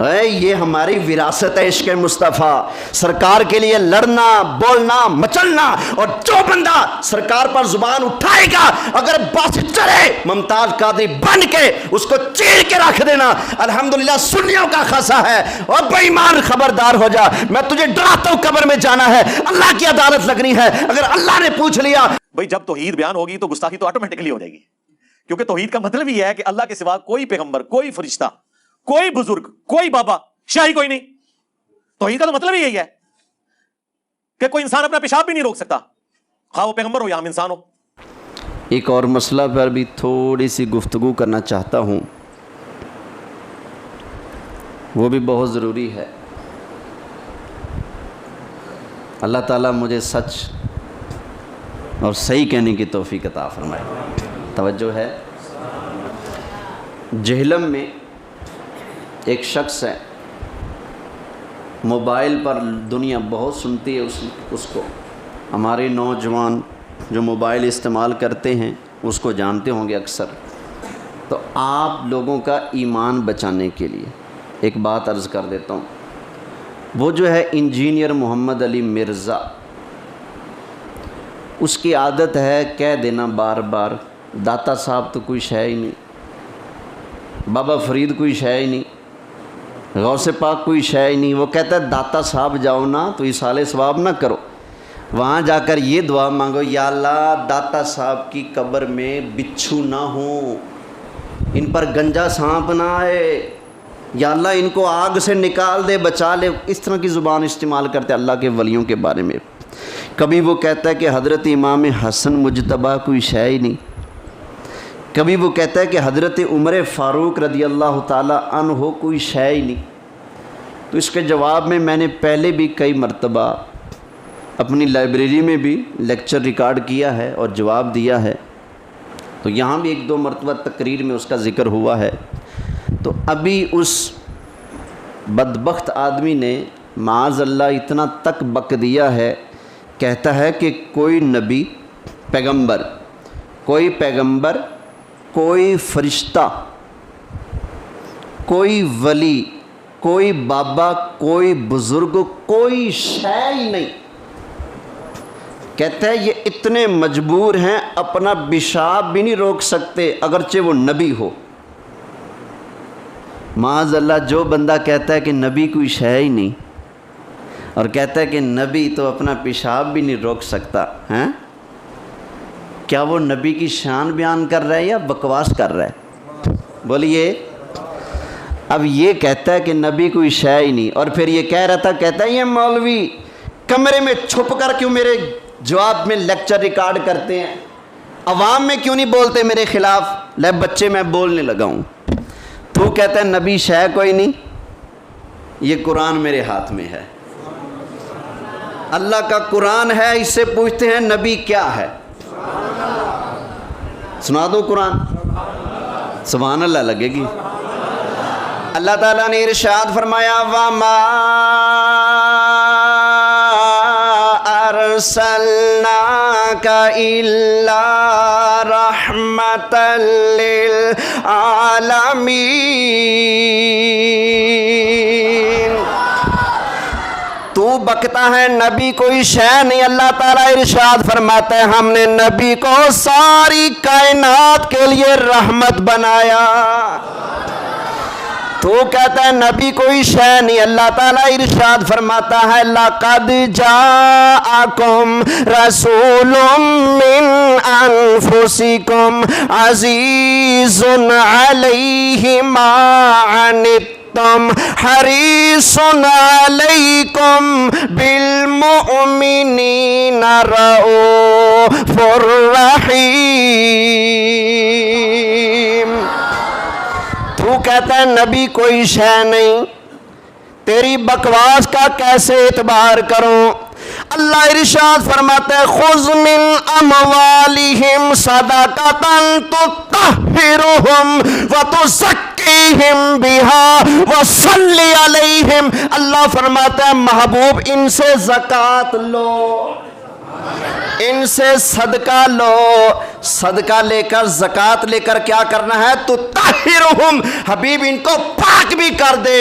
یہ ہماری وراثت ہے عشق مصطفیٰ، سرکار کے لیے لڑنا، بولنا، مچلنا، اور جو بندہ سرکار پر زبان اٹھائے گا اگر بس چلے ممتاز قادری بن کے اس کو چیر کے رکھ دینا، الحمدللہ سنیوں کا خاصا ہے۔ اور بے ایمان خبردار ہو جا، میں تجھے ڈراتا ہوں قبر میں جانا ہے، اللہ کی عدالت لگنی ہے۔ اگر اللہ نے پوچھ لیا بھئی جب توحید بیان ہوگی تو گستاخی تو آٹومیٹکلی ہو جائے گی، کیونکہ توحید کا مطلب یہ ہے کہ اللہ کے سوا کوئی پیغمبر، کوئی فرشتہ، کوئی بزرگ، کوئی بابا، شاہی کوئی نہیں۔ توحید کا تو مطلب یہی ہے کہ کوئی انسان اپنا پیشاب بھی نہیں روک سکتا، خواہ وہ پیغمبر ہو یا ہم انسان ہو۔ ایک اور مسئلہ پر بھی تھوڑی سی گفتگو کرنا چاہتا ہوں، وہ بھی بہت ضروری ہے۔ اللہ تعالیٰ مجھے سچ اور صحیح کہنے کی توفیق عطا فرمائے۔ توجہ ہے، جہلم میں ایک شخص ہے، موبائل پر دنیا بہت سنتی ہے اس کو، ہمارے نوجوان جو موبائل استعمال کرتے ہیں اس کو جانتے ہوں گے اکثر۔ تو آپ لوگوں کا ایمان بچانے کے لیے ایک بات عرض کر دیتا ہوں، وہ جو ہے انجینئر محمد علی مرزا، اس کی عادت ہے کہہ دینا بار بار داتا صاحب تو کوئی شے ہی نہیں، بابا فرید کوئی شے ہی نہیں، غوث پاک کوئی شے ہی نہیں۔ وہ کہتا ہے داتا صاحب جاؤ نا تو ایصال ثواب نہ کرو، وہاں جا کر یہ دعا مانگو، یا اللہ داتا صاحب کی قبر میں بچھو نہ ہوں، ان پر گنجا سانپ نہ آئے، یا اللہ ان کو آگ سے نکال دے، بچا لے۔ اس طرح کی زبان استعمال کرتے اللہ کے ولیوں کے بارے میں۔ کبھی وہ کہتا ہے کہ حضرت امام حسن مجتبیٰ کوئی شے ہی نہیں، کبھی وہ کہتا ہے کہ حضرت عمر فاروق رضی اللہ تعالی عنہ کوئی شے ہی نہیں۔ تو اس کے جواب میں نے پہلے بھی کئی مرتبہ اپنی لائبریری میں بھی لیکچر ریکارڈ کیا ہے اور جواب دیا ہے، تو یہاں بھی ایک دو مرتبہ تقریر میں اس کا ذکر ہوا ہے۔ تو ابھی اس بدبخت آدمی نے معاذ اللہ اتنا تک بک دیا ہے، کہتا ہے کہ کوئی نبی، پیغمبر، کوئی فرشتہ، کوئی ولی، کوئی بابا، کوئی بزرگ، کوئی شے ہی نہیں۔ کہتا ہے یہ اتنے مجبور ہیں اپنا پیشاب بھی نہیں روک سکتے اگرچہ وہ نبی ہو۔ معاذ اللہ، جو بندہ کہتا ہے کہ نبی کوئی شے ہی نہیں اور کہتا ہے کہ نبی تو اپنا پیشاب بھی نہیں روک سکتا، ہیں کیا وہ نبی کی شان بیان کر رہا ہے یا بکواس کر رہا ہے؟ بولیے۔ اب یہ کہتا ہے کہ نبی کوئی شے ہی نہیں، اور پھر یہ کہہ رہا تھا، کہتا ہے یہ مولوی کمرے میں چھپ کر کیوں میرے جواب میں لیکچر ریکارڈ کرتے ہیں، عوام میں کیوں نہیں بولتے میرے خلاف؟ لے بچے میں بولنے لگا ہوں۔ تو کہتا ہے نبی شے کوئی نہیں، یہ قرآن میرے ہاتھ میں ہے، اللہ کا قرآن ہے، اس سے پوچھتے ہیں نبی کیا ہے؟ سنا دو قرآن، سبحان اللہ لگے گی۔ اللہ تعالیٰ نے ارشاد فرمایا، وَمَا أَرْسَلْنَاكَ إِلَّا رَحْمَةً لِّلْعَالَمِينَ۔ تو بکتا ہے نبی کوئی شے نہیں، اللہ تعالیٰ ارشاد فرماتا ہے ہم نے نبی کو ساری کائنات کے لیے رحمت بنایا۔ تو کہتا ہے نبی کوئی شے نہیں، اللہ تعالیٰ ارشاد فرماتا ہے لَقَدْ جَاءَكُمْ رَسُولٌ مِّنْ أَنفُسِكُمْ عَزِيزٌ عَلَيْهِ مَا عَنِتُّمْ حَرِيصٌ عَلَيْكُمْ بِالْمُؤْمِنِينَ رَءُوفٌ رَحِيمٌ۔ تو کہتا ہے نبی کوئی شے نہیں، تیری بکواس کا کیسے اعتبار کروں؟ اللہ ارشاد فرماتا ہے خُذْ مِنْ أَمْوَالِهِمْ صَدَقَةً تُطَهِّرُهُمْ وَتُزَكِّيهِمْ بِهَا وَصَلِّ عَلَيْهِمْ۔ اللہ فرماتا ہے محبوب ان سے زکوٰۃ لو، ان سے صدقہ لو، صدقہ لے کر زکوٰۃ لے کر کیا کرنا ہے؟ تو طاہرہم، حبیب ان کو پاک بھی کر دے،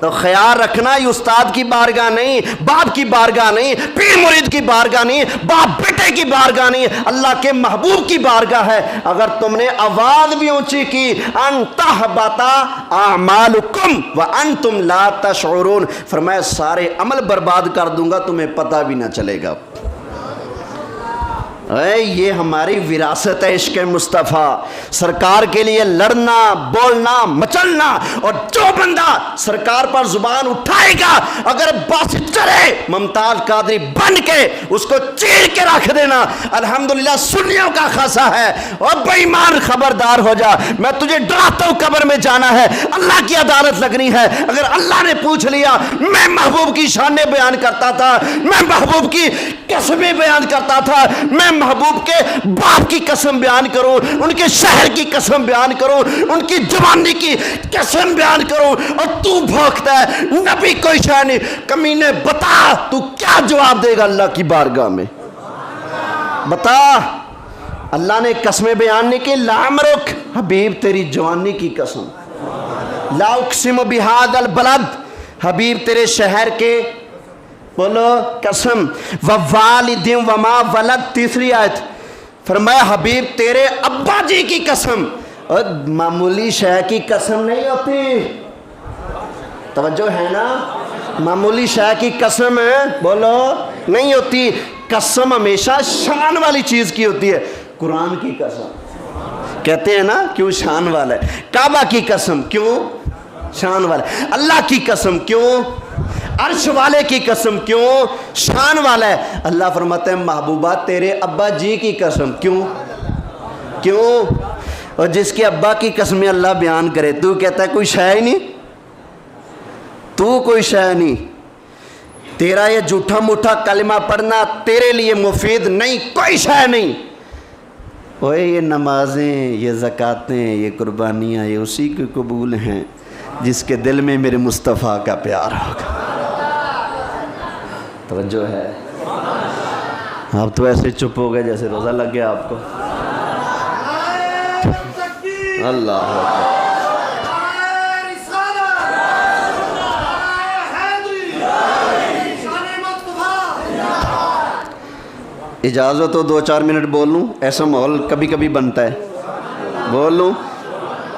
تو خیال رکھنا یہ استاد کی بارگاہ نہیں، باپ کی بارگاہ نہیں، پیر مرید کی بارگاہ نہیں، باپ بیٹے کی بارگاہ نہیں، اللہ کے محبوب کی بارگاہ ہے۔ اگر تم نے آواز بھی اونچی کی ان تحبط اعمالکم وانتم لا تشعرون، فرمایا سارے عمل برباد کر دوں گا، تمہیں پتہ بھی نہ چلے گا۔ یہ ہماری وراثت ہے عشق مصطفیٰ، سرکار کے لیے لڑنا، بولنا، مچلنا، اور جو بندہ سرکار پر زبان اٹھائے گا اگر بس چلے ممتاز قادری بن کے اس کو چیر کے رکھ دینا، الحمدللہ سنیوں کا خاصا ہے۔ اور بے ایمان خبردار ہو جا، میں تجھے ڈراتا ہوں قبر میں جانا ہے، اللہ کی عدالت لگنی ہے۔ اگر اللہ نے پوچھ لیا میں محبوب کی شانیں بیان کرتا تھا، میں محبوب کی قسمیں بیان کرتا تھا، میں محبوب کے باپ کی قسم بیان کروں، ان کے شہر کی قسم بیان کروں، ان کی جوانی کی قسم بیان کروں، اور تو بھوکتا ہے نبی کوئی شے نہیں۔ کمینے بتا تو کیا جواب دے گا اللہ کی بارگاہ میں؟ بتا۔ اللہ نے قسمیں بیان نہیں کی، لعمرک حبیب تیری جوانی کی قسم، لا اقسم بہذا البلد حبیب تیرے شہر کے بولو قسم، ووالد وما ولد تیسری آیت فرمایا حبیب تیرے ابا جی کی قسم۔ اور معمولی شے کی قسم نہیں ہوتی، توجہ ہے نا، معمولی شے کی قسم بولو نہیں ہوتی، قسم ہمیشہ شان والی چیز کی ہوتی ہے۔ قرآن کی قسم کہتے ہیں نا کیوں شان والا ہے، کعبہ کی قسم کیوں شان والا ہے، اللہ کی قسم کیوں، عرش والے کی قسم کیوں شان والا ہے۔ اللہ فرماتے ہیں محبوبہ تیرے ابا جی کی قسم کیوں، اور جس کے ابا کی قسمیں اللہ بیان کرے تو کہتا ہے کوئی شے ہی نہیں، تو کوئی شے نہیں، تیرا یہ جھوٹا موٹا کلمہ پڑھنا تیرے لیے مفید نہیں، کوئی شے نہیں۔ اوے یہ نمازیں، یہ زکاتیں، یہ قربانیاں، یہ اسی کے قبول ہیں جس کے دل میں میرے مصطفیٰ کا پیار ہوگا۔ توجہ ہے؟ آپ تو ایسے چپ ہو گئے جیسے روزہ لگ گیا آپ کو۔ اللہ اکبر۔ اجازت ہو 2-4 منٹ بول لوں، ایسا ماحول کبھی کبھی بنتا ہے، بول لوں۔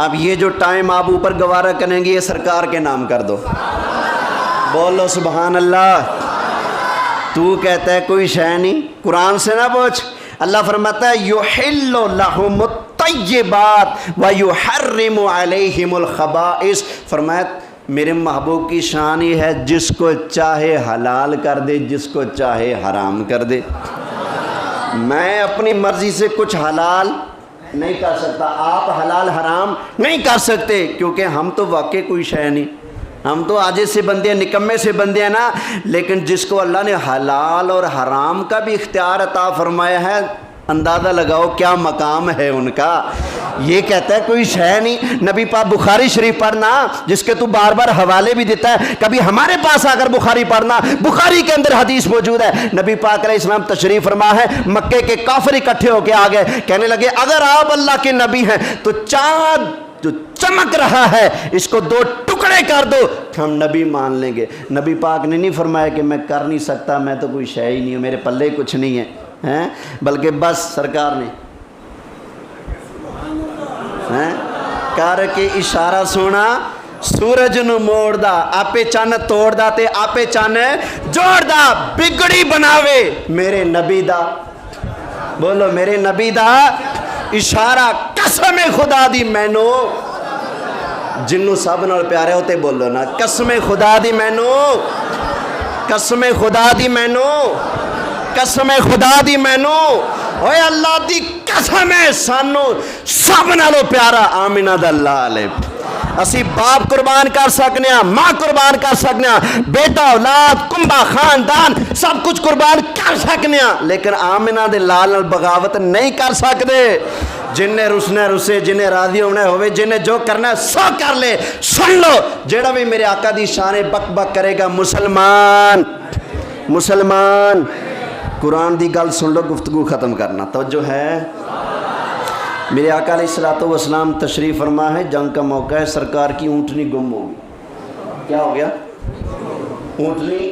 اب یہ جو ٹائم آپ اوپر گوارا کریں گے یہ سرکار کے نام کر دو، بولو سبحان اللہ۔ تو کہتا ہے کوئی شے نہیں، قرآن سے نہ پوچھ۔ اللہ فرماتا ہے یحل لہم الطیبات ویحرم علیہم الخبائث، فرمایا میرے محبوب کی شان ہی ہے جس کو چاہے حلال کر دے، جس کو چاہے حرام کر دے۔ میں اپنی مرضی سے کچھ حلال نہیں کر سکتا، آپ حلال حرام نہیں کر سکتے، کیونکہ ہم تو واقعی کوئی شے نہیں، ہم تو عاجز سے بندے ہیں، نکمے سے بندے ہیں نا۔ لیکن جس کو اللہ نے حلال اور حرام کا بھی اختیار عطا فرمایا ہے، اندازہ لگاؤ کیا مقام ہے ان کا۔ یہ کہتا ہے کوئی شے نہیں۔ نبی پاک بخاری شریف پڑھنا جس کے تو بار بار حوالے بھی دیتا ہے، کبھی ہمارے پاس آ کر بخاری پڑھنا، بخاری کے اندر حدیث موجود ہے۔ نبی پاک علیہ السلام تشریف فرما ہے، مکے کے کافر اکٹھے ہو کے آ گئے، کہنے لگے اگر آپ اللہ کے نبی ہیں تو چاند جو چمک رہا ہے اس کو 2 ٹکڑے کر دو، ہم نبی مان لیں گے۔ نبی پاک نے نہیں فرمایا کہ میں کر نہیں سکتا، میں تو کوئی شے ہی نہیں ہوں، میرے پلے کچھ نہیں ہے، بلکہ بس سرکار نے کر کے اشارہ سونا سورج نو موڑ دا، آپے چن توڑ دا تے آپے چن جوڑ دا، بگڑی بناوے میرے نبی دا، بولو میرے نبی دا اشارہ، قسم خدا دی مینو، جنوں سب نال پیارے ہوتے بولو نا، قسم خدا دی مینو، قسم خدا دی مینو، قسم خدا دی مینو، اوے اللہ دی قسم ہے سانو سب نالو پیارا آمینہ دا لال ہے۔ اسی باپ قربان کر سکنے ہیں، ماں قربان کر سکنے ہیں، بیٹا اولاد کنبا خاندان سب کچھ قربان کر سکنے ہیں، لیکن آمینہ دے لال نال بغاوت نہیں کر سکتے۔ جنہیں رسنا رسے، جنہیں راضی ہونا ہوئے، جنہیں جو کرنا ہے سو کر لے۔ سن لو جیڑا بھی میرے آقا دی شان بک بک کرے گا مسلمان، مسلمان، قرآن دی گل سن لو، گفتگو ختم کرنا، توجہ ہے۔ میرے آقا علیہ الصلوۃ والسلام تشریف فرما ہے، جنگ کا موقع ہے، سرکار کی اونٹنی گم ہوگی، کیا ہو گیا؟ اونٹنی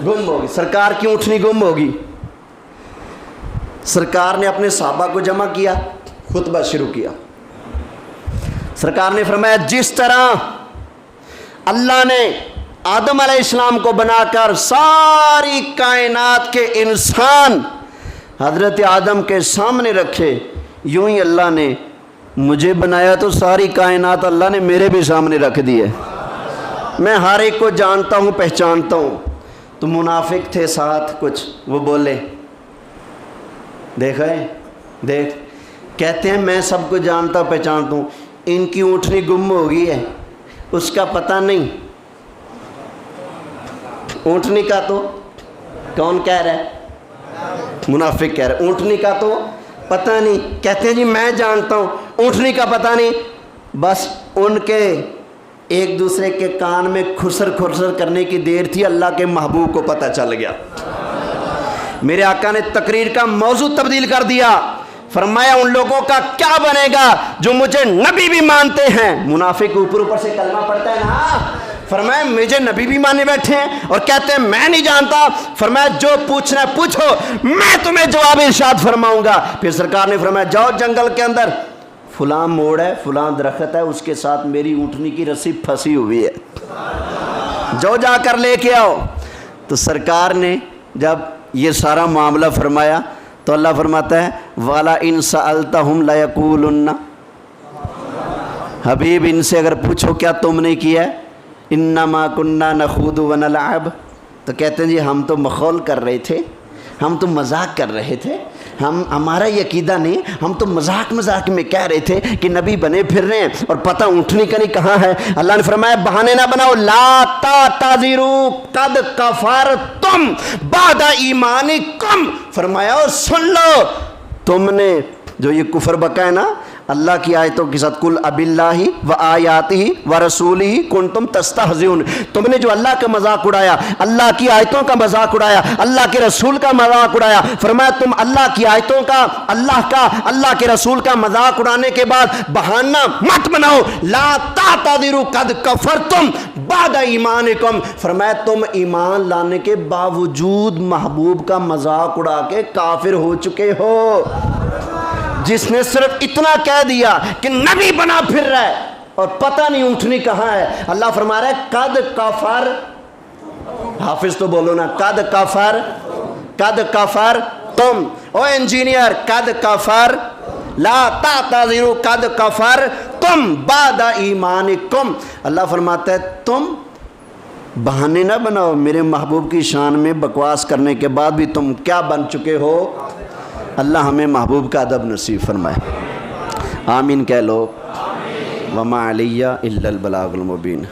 گم ہوگی. سرکار کی اونٹنی گم ہوگی. سرکار نے اپنے صحابہ کو جمع کیا, خطبہ شروع کیا. سرکار نے فرمایا جس طرح اللہ نے آدم علیہ السلام کو بنا کر ساری کائنات کے انسان حضرت آدم کے سامنے رکھے, یوں ہی اللہ نے مجھے بنایا تو ساری کائنات اللہ نے میرے بھی سامنے رکھ دی ہے. میں ہر ایک کو جانتا ہوں, پہچانتا ہوں. تو منافق تھے ساتھ کچھ, وہ بولے دیکھا ہے, دیکھ کہتے ہیں میں سب کو جانتا پہچانتا ہوں, ان کی اونٹنی گم ہو گئی ہے, اس کا پتہ نہیں. اونٹنی کا تو کون کہہ رہا ہے؟ منافق کہہ رہا ہے. اونٹنی کا تو پتہ نہیں. کہتے ہیں جی میں جانتا ہوں, اونٹنی کا پتہ نہیں. بس ان کے ایک دوسرے کے کان میں خسر خسر کرنے کی دیر تھی, اللہ کے محبوب کو پتہ چل گیا. میرے آقا نے تقریر کا موضوع تبدیل کر دیا. فرمایا ان لوگوں کا کیا بنے گا جو مجھے نبی بھی مانتے ہیں. منافق اوپر اوپر سے کلمہ پڑھتا ہے نا. فرمایا مجھے نبی بھی ماننے بیٹھے ہیں اور کہتے ہیں میں نہیں جانتا. فرمایا جو پوچھنا ہے پوچھو, میں تمہیں جواب ارشاد فرماؤں گا. پھر سرکار نے فرمایا جاؤ جنگل کے اندر, فلاں موڑ ہے, فلاں درخت ہے, اس کے ساتھ میری اونٹنی کی رسی پھنسی ہوئی ہے, جو جا کر لے کے آؤ. تو سرکار نے جب یہ سارا معاملہ فرمایا تو اللہ فرماتا ہے والا ان سألتہم لیقولن, حبیب ان سے اگر پوچھو کیا تم نے کیا ہے, انما کننا نخوض ونلعب, تو کہتے ہیں جی ہم تو مخول کر رہے تھے, ہم تو مذاق کر رہے تھے, ہمارا یہ عقیدہ نہیں, ہم تو مذاق میں کہہ رہے تھے کہ نبی بنے پھر رہے ہیں اور پتہ اونٹنی کا نہیں کہاں ہے. اللہ نے فرمایا بہانے نہ بناؤ, لا تعتذروا قد کفرتم بعد ایمانکم. فرمایا اور سن لو, تم نے جو یہ کفر بکا ہے نا اللہ کی آیتوں کے ساتھ, کل اب اللہ و آیاتہ و رسولہ کنتم تستہزئون, تم نے جو اللہ کا مذاق اڑایا, اللہ کی آیتوں کا مذاق اڑایا, اللہ کے رسول کا مذاق اڑایا. فرمایا تم اللہ کی آیتوں کا, اللہ کے رسول کا مذاق اڑانے کے بعد بہانہ مت بناؤ. لا تعتذروا قد کفرتم بعد ایمانکم. فرمایا تم ایمان لانے کے باوجود محبوب کا مذاق اڑا کے کافر ہو چکے ہو. جس نے صرف اتنا کہہ دیا کہ نبی بنا پھر رہا ہے اور پتہ نہیں اونٹنی کہاں ہے, اللہ فرما رہا ہے قد کفر. حافظ تو بولو نا, قد کفر تم. او انجینئر قد کفر, لا تعتذروا قد کفر تم بعد ایمانکم. اللہ فرماتا ہے تم بہانے نہ بناؤ, میرے محبوب کی شان میں بکواس کرنے کے بعد بھی تم کیا بن چکے ہو. اللہ ہمیں محبوب کا ادب نصیب فرمائے. آمین کہہ لو. وما علیہ الا البلاغ المبین.